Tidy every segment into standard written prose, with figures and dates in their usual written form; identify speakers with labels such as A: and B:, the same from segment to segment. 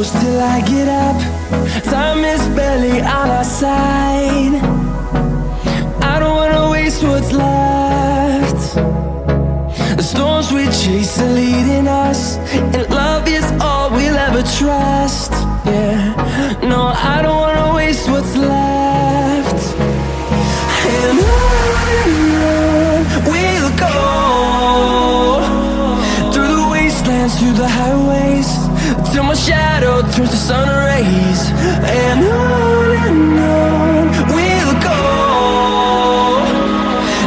A: close till I get up. Time is barely on our side. I don't wanna waste what's left. The storms we chase are leading us, and love is all we'll ever trust. Yeah, no, I don't wanna waste what's left. And on we'll go, through the wastelands, through the highways, till my shadow turns to sun rays. And on we'll go,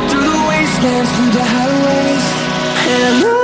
A: through the wastelands, through the highways, and on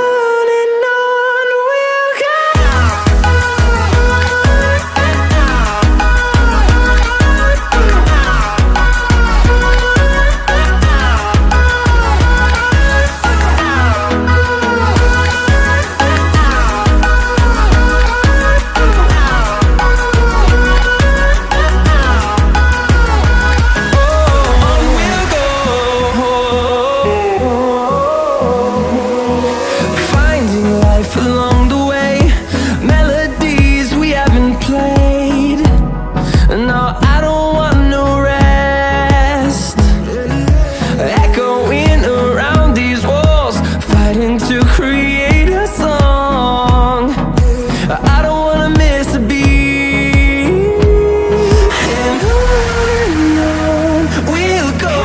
A: we'll go.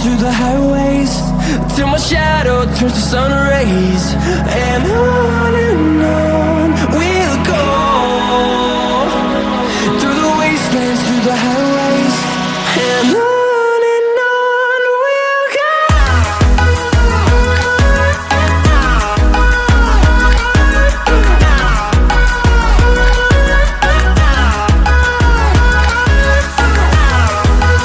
A: Through the highways, till my shadow turns to sun rays. And on